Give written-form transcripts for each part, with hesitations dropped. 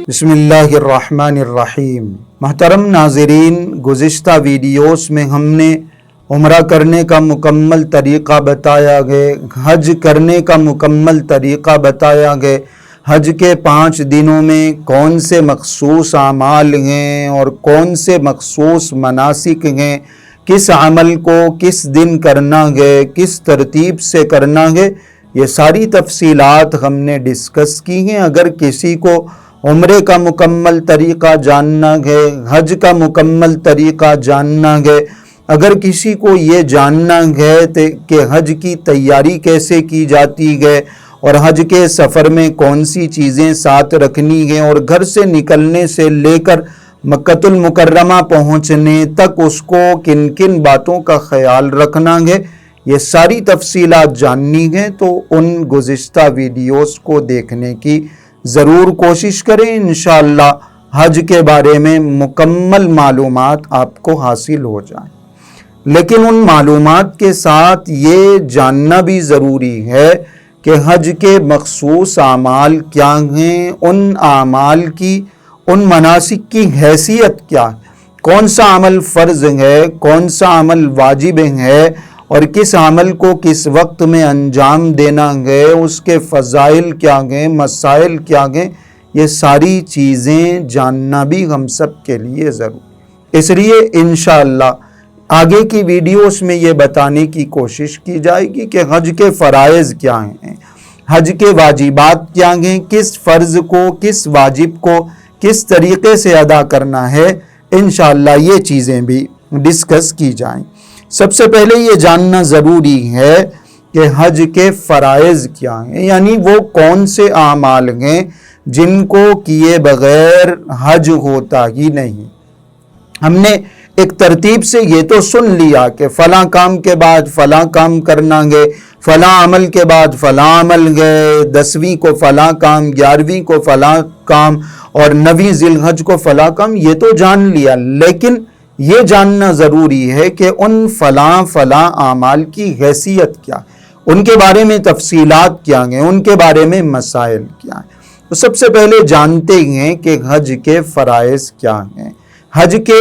بسم اللہ الرحمن الرحیم۔ محترم ناظرین، گزشتہ ویڈیوز میں ہم نے عمرہ کرنے کا مکمل طریقہ بتایا گیا، حج کرنے کا مکمل طریقہ بتایا گیا، حج کے 5 دنوں میں کون سے مخصوص اعمال ہیں اور کون سے مخصوص مناسک ہیں، کس عمل کو کس دن کرنا ہے، کس ترتیب سے کرنا ہے، یہ ساری تفصیلات ہم نے ڈسکس کی ہیں۔ اگر کسی کو عمرے کا مکمل طریقہ جاننا ہے، حج کا مکمل طریقہ جاننا ہے، اگر کسی کو یہ جاننا ہے کہ حج کی تیاری کیسے کی جاتی ہے اور حج کے سفر میں کون سی چیزیں ساتھ رکھنی ہیں اور گھر سے نکلنے سے لے کر مکۃ المکرمہ پہنچنے تک اس کو کن کن باتوں کا خیال رکھنا ہے، یہ ساری تفصیلات جاننی ہیں تو ان گزشتہ ویڈیوز کو دیکھنے کی ضرور کوشش کریں۔ انشاءاللہ حج کے بارے میں مکمل معلومات آپ کو حاصل ہو جائیں، لیکن ان معلومات کے ساتھ یہ جاننا بھی ضروری ہے کہ حج کے مخصوص اعمال کیا ہیں، ان اعمال کی، ان مناسک کی حیثیت کیا ہے، کون سا عمل فرض ہے، کون سا عمل واجب ہے اور کس عمل کو کس وقت میں انجام دینا ہے، اس کے فضائل کیا ہیں، مسائل کیا ہیں، یہ ساری چیزیں جاننا بھی ہم سب کے لیے ضروری۔ اس لیے انشاءاللہ آگے کی ویڈیوز میں یہ بتانے کی کوشش کی جائے گی کہ حج کے فرائض کیا ہیں، حج کے واجبات کیا ہیں، کس فرض کو کس واجب کو کس طریقے سے ادا کرنا ہے، انشاءاللہ یہ چیزیں بھی ڈسکس کی جائیں۔ سب سے پہلے یہ جاننا ضروری ہے کہ حج کے فرائض کیا ہیں، یعنی وہ کون سے اعمال ہیں جن کو کیے بغیر حج ہوتا ہی نہیں۔ ہم نے ایک ترتیب سے یہ تو سن لیا کہ فلاں کام کے بعد فلاں کام کرنا ہے، فلاں عمل کے بعد فلاں عمل ہے، 10ویں کو فلاں کام، 11ویں کو فلاں کام اور 9ویں ذی الحج کو فلاں کام، یہ تو جان لیا، لیکن یہ جاننا ضروری ہے کہ ان فلاں اعمال کی حیثیت کیا، ان کے بارے میں تفصیلات کیا ہیں، ان کے بارے میں مسائل کیا ہیں۔ تو سب سے پہلے جانتے ہیں کہ حج کے فرائض کیا ہیں۔ حج کے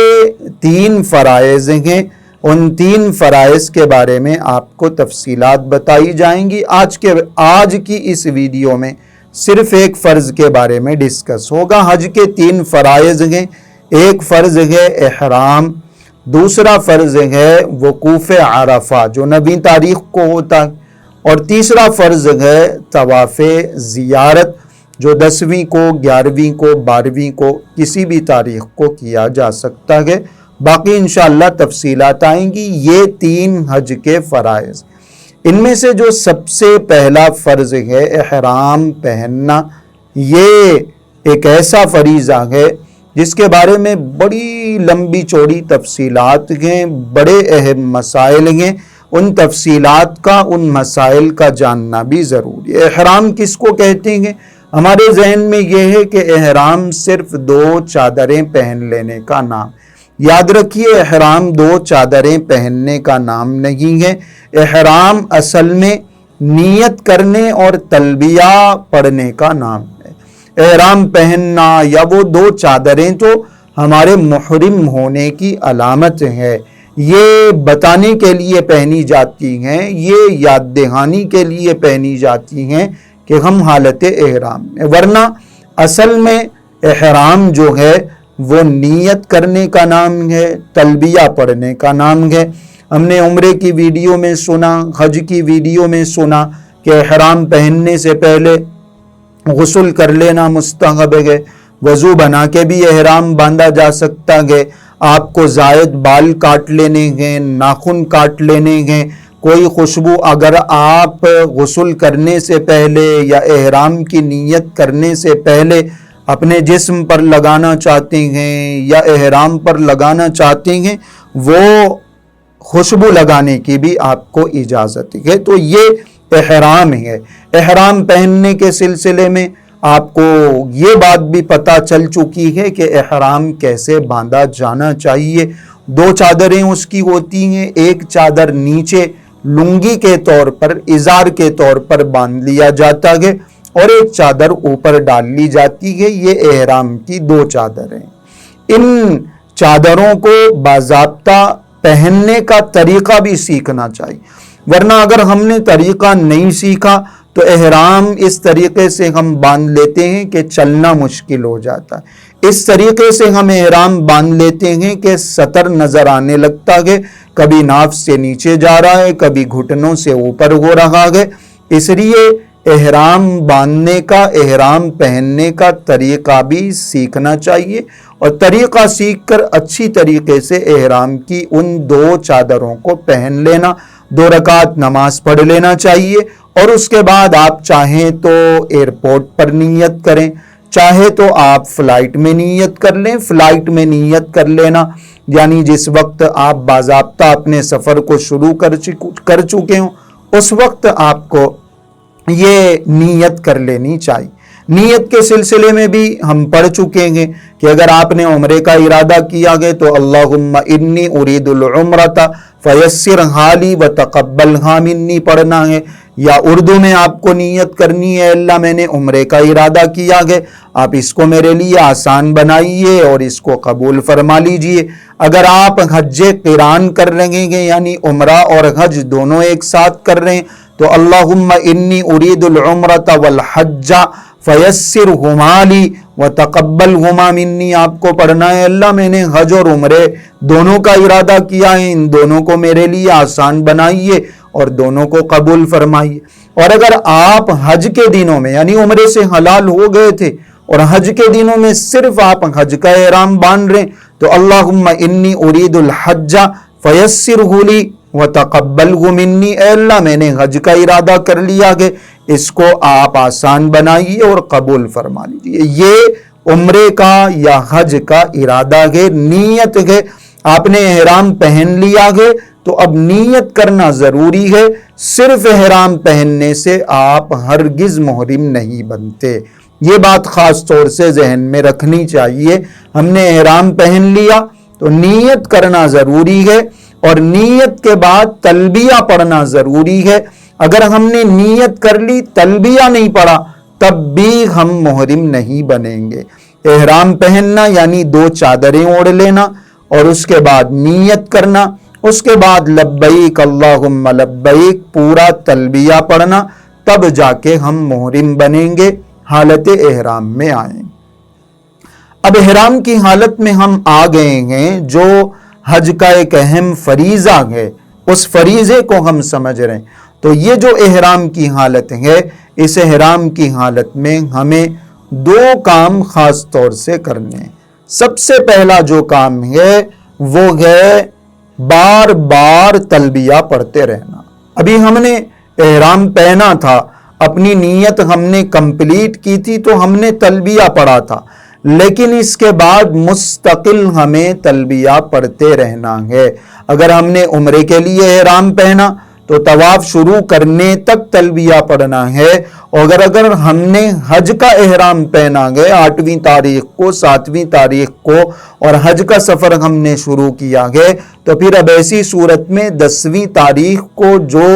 3 فرائض ہیں، ان 3 فرائض کے بارے میں آپ کو تفصیلات بتائی جائیں گی۔ آج کی اس ویڈیو میں صرف ایک فرض کے بارے میں ڈسکس ہوگا۔ حج کے 3 فرائض ہیں، ایک فرض ہے احرام، دوسرا فرض ہے وقوف عرفہ جو 9ویں تاریخ کو ہوتا ہے، اور تیسرا فرض ہے طواف زیارت جو 10ویں کو، 11ویں کو، 12ویں کو، کسی بھی تاریخ کو کیا جا سکتا ہے۔ باقی انشاءاللہ تفصیلات آئیں گی۔ یہ 3 حج کے فرائض، ان میں سے جو سب سے پہلا فرض ہے احرام پہننا، یہ ایک ایسا فریضہ ہے جس کے بارے میں بڑی لمبی چوڑی تفصیلات ہیں، بڑے اہم مسائل ہیں، ان تفصیلات کا، ان مسائل کا جاننا بھی ضروری ہے۔ احرام کس کو کہتے ہیں؟ ہمارے ذہن میں یہ ہے کہ احرام صرف 2 چادریں پہن لینے کا نام۔ یاد رکھیے، احرام 2 چادریں پہننے کا نام نہیں ہے۔ احرام اصل میں نیت کرنے اور تلبیہ پڑھنے کا نام ہے۔ احرام پہننا یا وہ 2 چادریں تو ہمارے محرم ہونے کی علامت ہے، یہ بتانے کے لیے پہنی جاتی ہیں، یہ یاد دہانی کے لیے پہنی جاتی ہیں کہ ہم حالت احرام میں، ورنہ اصل میں احرام جو ہے وہ نیت کرنے کا نام ہے، تلبیہ پڑھنے کا نام ہے۔ ہم نے عمرے کی ویڈیو میں سنا، حج کی ویڈیو میں سنا کہ احرام پہننے سے پہلے غسل کر لینا مستحب ہے، وضو بنا کے بھی احرام باندھا جا سکتا ہے، آپ کو زائد بال کاٹ لینے ہیں، ناخن کاٹ لینے ہیں، کوئی خوشبو اگر آپ غسل کرنے سے پہلے یا احرام کی نیت کرنے سے پہلے اپنے جسم پر لگانا چاہتے ہیں یا احرام پر لگانا چاہتے ہیں، وہ خوشبو لگانے کی بھی آپ کو اجازت ہے۔ تو یہ احرام ہے۔ احرام پہننے کے سلسلے میں آپ کو یہ بات بھی پتہ چل چکی ہے کہ احرام کیسے باندھا جانا چاہیے۔ 2 چادریں اس کی ہوتی ہیں، ایک چادر نیچے لنگی کے طور پر، ازار کے طور پر باندھ لیا جاتا ہے، اور ایک چادر اوپر ڈال لی جاتی ہے۔ یہ احرام کی 2 چادریں۔ ان چادروں کو باضابطہ پہننے کا طریقہ بھی سیکھنا چاہیے، ورنہ اگر ہم نے طریقہ نہیں سیکھا تو احرام اس طریقے سے ہم باندھ لیتے ہیں کہ چلنا مشکل ہو جاتا ہے۔ اس طریقے سے ہم احرام باندھ لیتے ہیں کہ سطر نظر آنے لگتا ہے، کبھی ناف سے نیچے جا رہا ہے، کبھی گھٹنوں سے اوپر ہو رہا ہے۔ اس لیے احرام باندھنے کا، احرام پہننے کا طریقہ بھی سیکھنا چاہیے، اور طریقہ سیکھ کر اچھی طریقے سے احرام کی ان 2 چادروں کو پہن لینا، 2 رکعت نماز پڑھ لینا چاہیے، اور اس کے بعد آپ چاہیں تو ایئرپورٹ پر نیت کریں، چاہے تو آپ فلائٹ میں نیت کر لیں۔ فلائٹ میں نیت کر لینا یعنی جس وقت آپ باضابطہ اپنے سفر کو شروع کر چکے ہوں اس وقت آپ کو یہ نیت کر لینی چاہیے۔ نیت کے سلسلے میں بھی ہم پڑھ چکے ہیں کہ اگر آپ نے عمرے کا ارادہ کیا گیا تو اللہم انی ارید العمرۃ فیسرھا لی وتقبلھا منی پڑھنا ہے، یا اردو میں آپ کو نیت کرنی ہے اللہ میں نے عمرے کا ارادہ کیا ہے، آپ اس کو میرے لیے آسان بنائیے اور اس کو قبول فرما لیجئے۔ اگر آپ حج قران کر رہے ہیں یعنی عمرہ اور حج دونوں ایک ساتھ کر رہے ہیں تو اللہم انی ارید العمرۃ والحج فیسرھما لی وتقبلھما منی آپ کو پڑھنا ہے، اللہ میں نے حج اور عمرے دونوں کا ارادہ کیا ہے، ان دونوں کو میرے لیے آسان بنائیے اور دونوں کو قبول فرمائیے۔ اور اگر آپ حج کے دنوں میں یعنی عمرے سے حلال ہو گئے تھے اور حج کے دنوں میں صرف آپ حج کا احرام باندھ رہے تو اللہم انی ارید الحج فیسرہ لی وتقبلہ منی، اے اللہ میں نے حج کا ارادہ کر لیا کہ اس کو آپ آسان بنائیے اور قبول فرما لیجیے۔ یہ عمرے کا یا حج کا ارادہ ہے، نیت ہے۔ آپ نے احرام پہن لیا ہے تو اب نیت کرنا ضروری ہے، صرف احرام پہننے سے آپ ہرگز محرم نہیں بنتے۔ یہ بات خاص طور سے ذہن میں رکھنی چاہیے۔ ہم نے احرام پہن لیا تو نیت کرنا ضروری ہے، اور نیت کے بعد تلبیہ پڑھنا ضروری ہے۔ اگر ہم نے نیت کر لی تلبیہ نہیں پڑھا تب بھی ہم محرم نہیں بنیں گے۔ احرام پہننا یعنی 2 چادریں اوڑھ لینا اور اس کے بعد نیت کرنا، اس کے بعد لبیک اللہم لبیک پورا تلبیہ پڑھنا، تب جا کے ہم محرم بنیں گے، حالت احرام میں آئیں۔ اب احرام کی حالت میں ہم آ گئے ہیں، جو حج کا ایک اہم فریضہ ہے اس فریضے کو ہم سمجھ رہے ہیں۔ تو یہ جو احرام کی حالت ہے، اس احرام کی حالت میں ہمیں 2 کام خاص طور سے کرنے ہیں۔ سب سے پہلا جو کام ہے وہ ہے بار بار تلبیہ پڑھتے رہنا۔ ابھی ہم نے احرام پہنا تھا، اپنی نیت ہم نے کمپلیٹ کی تھی تو ہم نے تلبیہ پڑھا تھا، لیکن اس کے بعد مستقل ہمیں تلبیہ پڑھتے رہنا ہے۔ اگر ہم نے عمرے کے لیے احرام پہنا تو طواف شروع کرنے تک تلبیہ پڑھنا ہے، اور اگر ہم نے حج کا احرام پہنا ہے 8ویں تاریخ کو 7ویں تاریخ کو اور حج کا سفر ہم نے شروع کیا ہے تو پھر اب ایسی صورت میں 10ویں تاریخ کو جو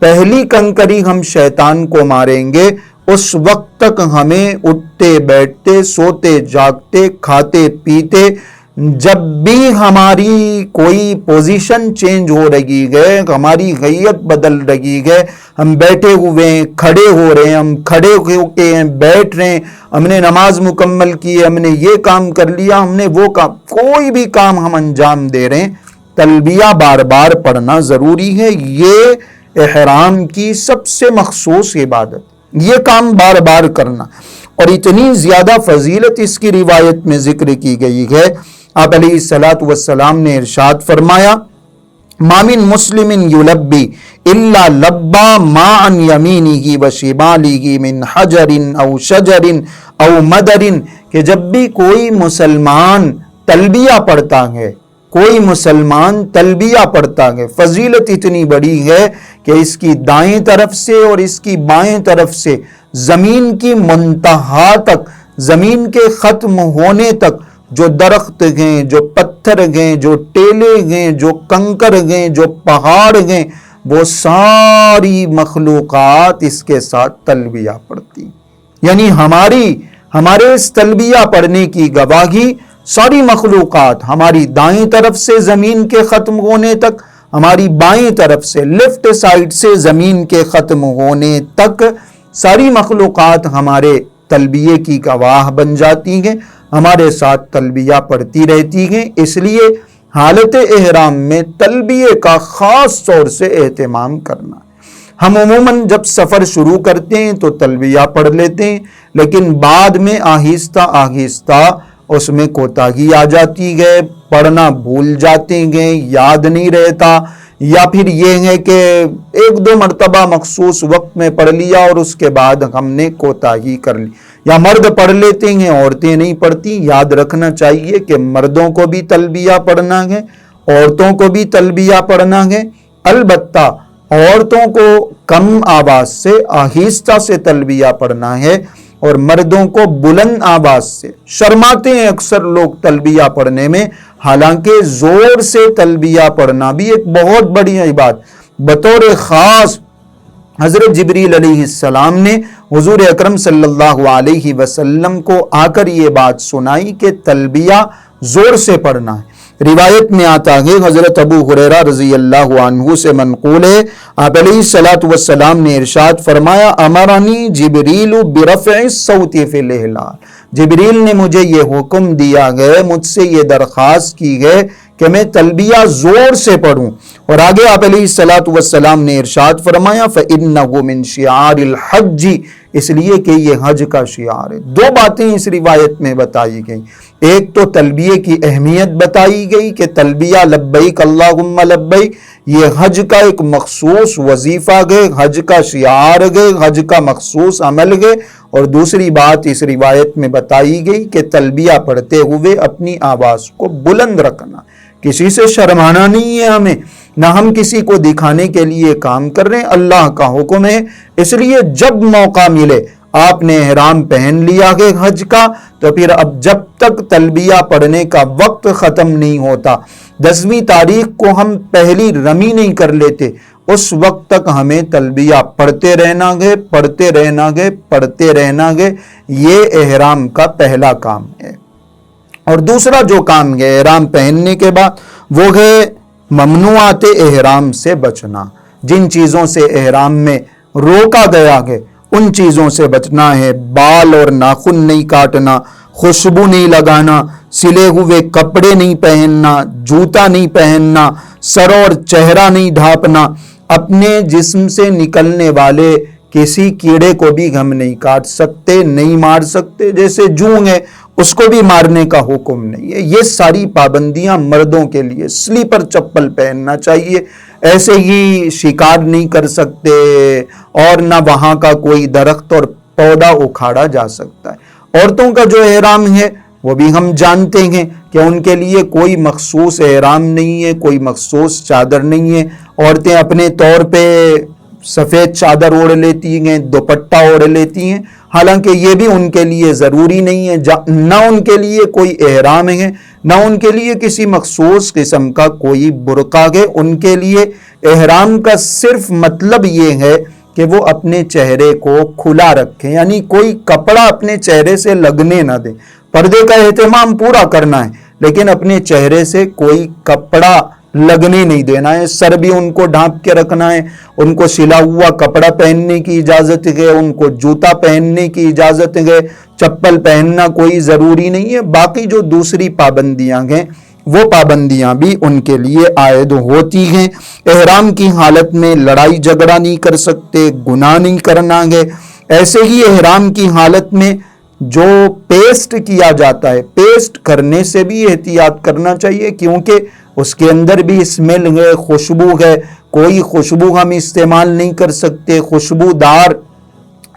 پہلی کنکری ہم شیطان کو ماریں گے اس وقت تک ہمیں اٹھتے بیٹھتے سوتے جاگتے کھاتے پیتے جب بھی ہماری کوئی پوزیشن چینج ہو رہی ہے، ہماری غیت بدل رہی ہے، ہم بیٹھے ہوئے ہیں کھڑے ہو رہے ہیں، ہم کھڑے ہو کے ہیں بیٹھ رہے ہیں، ہم نے نماز مکمل کی ہے، ہم نے یہ کام کر لیا، ہم نے وہ کام، کوئی بھی کام ہم انجام دے رہے ہیں، تلبیہ بار بار پڑھنا ضروری ہے۔ یہ احرام کی سب سے مخصوص عبادت، یہ کام بار بار کرنا، اور اتنی زیادہ فضیلت اس کی روایت میں ذکر کی گئی ہے۔ آپ علیہ الصلوۃ والسلام نے ارشاد فرمایا ما من مسلم یلبی الا لبا ما عن یمینہ وشمالہ من حجر او شجر او مدر، کہ جب بھی کوئی مسلمان تلبیہ پڑھتا ہے، کوئی مسلمان تلبیہ پڑھتا ہے، فضیلت اتنی بڑی ہے کہ اس کی دائیں طرف سے اور اس کی بائیں طرف سے زمین کی منتہا تک، زمین کے ختم ہونے تک جو درخت ہیں، جو پتھر ہیں، جو ٹیلے ہیں، جو کنکر ہیں، جو پہاڑ ہیں، وہ ساری مخلوقات اس کے ساتھ تلبیہ پڑھتی۔ یعنی ہمارے اس تلبیہ پڑھنے کی گواہی ساری مخلوقات، ہماری دائیں طرف سے زمین کے ختم ہونے تک، ہماری بائیں طرف سے لیفٹ سائیڈ سے زمین کے ختم ہونے تک ساری مخلوقات ہمارے تلبیے کی گواہ بن جاتی ہیں، ہمارے ساتھ تلبیہ پڑھتی رہتی ہیں۔ اس لیے حالت احرام میں تلبیے کا خاص طور سے اہتمام کرنا۔ ہم عموماً جب سفر شروع کرتے ہیں تو تلبیہ پڑھ لیتے ہیں، لیکن بعد میں آہستہ آہستہ اس میں کوتاہی آ جاتی ہے، پڑھنا بھول جاتے ہیں، یاد نہیں رہتا، یا پھر یہ ہے کہ ایک دو مرتبہ مخصوص وقت میں پڑھ لیا اور اس کے بعد ہم نے کوتاہی کر لی، یا مرد پڑھ لیتے ہیں عورتیں نہیں پڑھتی۔ یاد رکھنا چاہیے کہ مردوں کو بھی تلبیہ پڑھنا ہے، عورتوں کو بھی تلبیہ پڑھنا ہے، البتہ عورتوں کو کم آواز سے آہستہ سے تلبیہ پڑھنا ہے اور مردوں کو بلند آواز سے۔ شرماتے ہیں اکثر لوگ تلبیہ پڑھنے میں، حالانکہ زور سے تلبیہ پڑھنا بھی ایک بہت بڑی بات۔ بطور خاص حضرت جبریل علیہ السلام نے حضور اکرم صلی اللہ علیہ وسلم کو آ کر یہ بات سنائی کہ تلبیہ زور سے پڑھنا ہے۔ روایت میں آتا ہے، حضرت ابو ہریرہ رضی اللہ عنہ سے منقول ہے، آپ علیہ الصلوۃ والسلام نے ارشاد فرمایا، امرنی جبریل برفع الصوت فی الاحلال، جبریل نے مجھے یہ حکم دیا ہے، مجھ سے یہ درخواست کی ہے کہ میں تلبیہ زور سے پڑھوں۔ اور آگے آپ علیہ الصلوۃ والسلام نے ارشاد فرمایا، فإنہ من شعار الحج، اس لیے کہ یہ حج کا شعار ہے۔ دو باتیں اس روایت میں بتائی گئی، ایک تو تلبیہ کی اہمیت بتائی گئی کہ تلبیہ لبیک اللہم لبیک یہ حج کا ایک مخصوص وظیفہ ہے، حج کا شعار ہے، حج کا مخصوص عمل ہے۔ اور دوسری بات اس روایت میں بتائی گئی کہ تلبیہ پڑھتے ہوئے اپنی آواز کو بلند رکھنا، کسی سے شرمانا نہیں ہے ہمیں، نہ ہم کسی کو دکھانے کے لیے کام کر رہے ہیں، اللہ کا حکم ہے۔ اس لیے جب موقع ملے، آپ نے احرام پہن لیا ہے حج کا، تو پھر اب جب تک تلبیہ پڑھنے کا وقت ختم نہیں ہوتا، 10ویں تاریخ کو ہم پہلی رمی نہیں کر لیتے، اس وقت تک ہمیں تلبیہ پڑھتے رہنا ہے، پڑھتے رہنا ہے، پڑھتے رہنا ہے۔ یہ احرام کا پہلا کام ہے۔ اور دوسرا جو کام ہے احرام پہننے کے بعد، وہ ہے ممنوعات احرام سے بچنا۔ جن چیزوں سے احرام میں روکا گیا ہے ان چیزوں سے بچنا ہے۔ بال اور ناخن نہیں کاٹنا، خوشبو نہیں لگانا، سلے ہوئے کپڑے نہیں پہننا، جوتا نہیں پہننا، سر اور چہرہ نہیں ڈھانپنا، اپنے جسم سے نکلنے والے کسی کیڑے کو بھی ہم نہیں کاٹ سکتے، نہیں مار سکتے، جیسے جوں ہے اس کو بھی مارنے کا حکم نہیں ہے۔ یہ ساری پابندیاں مردوں کے لیے۔ سلیپر چپل پہننا چاہیے، ایسے ہی شکار نہیں کر سکتے، اور نہ وہاں کا کوئی درخت اور پودا اکھاڑا جا سکتا ہے۔ عورتوں کا جو احرام ہے وہ بھی ہم جانتے ہیں کہ ان کے لیے کوئی مخصوص احرام نہیں ہے، کوئی مخصوص چادر نہیں ہے۔ عورتیں اپنے طور پہ سفید چادر اوڑھ لیتی ہیں، دوپٹہ اوڑھ لیتی ہیں، حالانکہ یہ بھی ان کے لیے ضروری نہیں ہے، نہ ان کے لیے کوئی احرام ہے، نہ ان کے لیے کسی مخصوص قسم کا کوئی برقع ہے۔ ان کے لیے احرام کا صرف مطلب یہ ہے کہ وہ اپنے چہرے کو کھلا رکھیں، یعنی کوئی کپڑا اپنے چہرے سے لگنے نہ دیں۔ پردے کا اہتمام پورا کرنا ہے، لیکن اپنے چہرے سے کوئی کپڑا لگنے نہیں دینا ہے۔ سر بھی ان کو ڈھانپ کے رکھنا ہے، ان کو سلا ہوا کپڑا پہننے کی اجازت ہے، ان کو جوتا پہننے کی اجازت ہے، چپل پہننا کوئی ضروری نہیں ہے۔ باقی جو دوسری پابندیاں ہیں وہ پابندیاں بھی ان کے لیے عائد ہوتی ہیں۔ احرام کی حالت میں لڑائی جھگڑا نہیں کر سکتے، گناہ نہیں کرنا ہے۔ ایسے ہی احرام کی حالت میں جو پیسٹ کیا جاتا ہے، پیسٹ کرنے سے بھی احتیاط کرنا چاہیے، کیونکہ اس کے اندر بھی اسمیل ہے، خوشبو ہے، کوئی خوشبو ہم استعمال نہیں کر سکتے، خوشبودار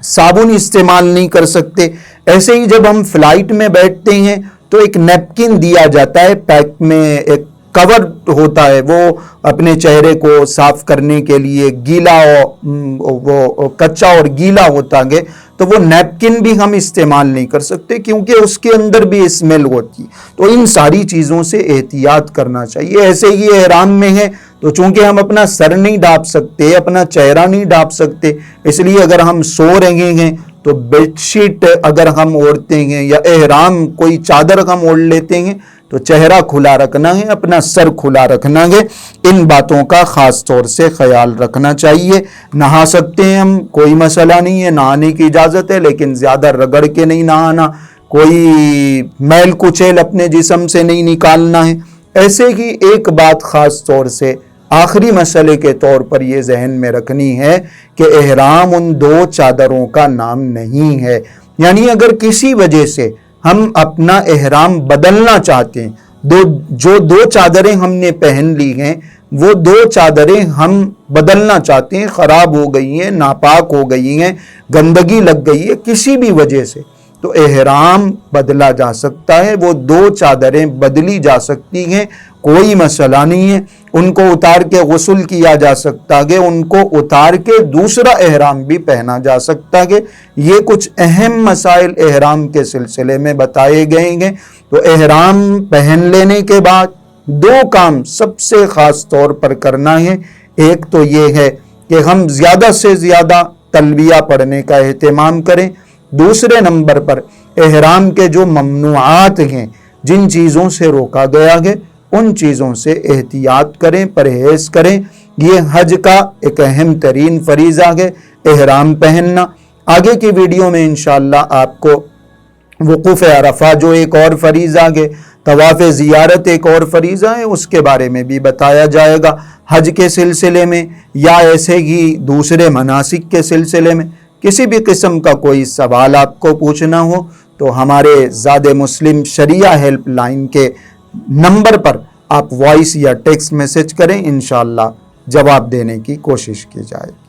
صابن استعمال نہیں کر سکتے۔ ایسے ہی جب ہم فلائٹ میں بیٹھتے ہیں تو ایک نیپکن دیا جاتا ہے، پیک میں ایک کور ہوتا ہے، وہ اپنے چہرے کو صاف کرنے کے لیے گیلا، وہ کچا اور گیلا ہوتا ہے، تو وہ نیپکن بھی ہم استعمال نہیں کر سکتے کیونکہ اس کے اندر بھی اسمیل ہوتی ہے۔ تو ان ساری چیزوں سے احتیاط کرنا چاہیے۔ ایسے ہی احرام میں ہے تو چونکہ ہم اپنا سر نہیں ڈھانپ سکتے، اپنا چہرہ نہیں ڈھانپ سکتے، اس لیے اگر ہم سو رہے ہیں تو بیڈ شیٹ اگر ہم اوڑھتے ہیں یا احرام کوئی چادر ہم اوڑھ لیتے ہیں تو چہرہ کھلا رکھنا ہے، اپنا سر کھلا رکھنا ہے۔ ان باتوں کا خاص طور سے خیال رکھنا چاہیے۔ نہا سکتے ہیں ہم، کوئی مسئلہ نہیں ہے، نہانے کی اجازت ہے، لیکن زیادہ رگڑ کے نہیں نہانا، کوئی میل کچیل اپنے جسم سے نہیں نکالنا ہے۔ ایسے ہی ایک بات خاص طور سے آخری مسئلے کے طور پر یہ ذہن میں رکھنی ہے کہ احرام ان دو چادروں کا نام نہیں ہے۔ یعنی اگر کسی وجہ سے ہم اپنا احرام بدلنا چاہتے ہیں، جو دو چادریں ہم نے پہن لی ہیں وہ دو چادریں ہم بدلنا چاہتے ہیں، خراب ہو گئی ہیں، ناپاک ہو گئی ہیں، گندگی لگ گئی ہے کسی بھی وجہ سے، تو احرام بدلا جا سکتا ہے، وہ دو چادریں بدلی جا سکتی ہیں، کوئی مسئلہ نہیں ہے۔ ان کو اتار کے غسل کیا جا سکتا ہے، ان کو اتار کے دوسرا احرام بھی پہنا جا سکتا ہے۔ یہ کچھ اہم مسائل احرام کے سلسلے میں بتائے گئے ہیں۔ تو احرام پہن لینے کے بعد دو کام سب سے خاص طور پر کرنا ہے۔ ایک تو یہ ہے کہ ہم زیادہ سے زیادہ تلبیہ پڑھنے کا اہتمام کریں۔ دوسرے نمبر پر احرام کے جو ممنوعات ہیں، جن چیزوں سے روکا گیا ہے، ان چیزوں سے احتیاط کریں، پرہیز کریں۔ یہ حج کا ایک اہم ترین فریضہ ہے، احرام پہننا۔ آگے کی ویڈیو میں انشاءاللہ آپ کو وقوف عرفہ جو ایک اور فریضہ ہے، طواف زیارت ایک اور فریضہ ہے، اس کے بارے میں بھی بتایا جائے گا حج کے سلسلے میں، یا ایسے ہی دوسرے مناسک کے سلسلے میں۔ کسی بھی قسم کا کوئی سوال آپ کو پوچھنا ہو تو ہمارے زاد مسلم شریعہ ہیلپ لائن کے نمبر پر آپ وائس یا ٹیکسٹ میسج کریں، انشاءاللہ جواب دینے کی کوشش کی جائے۔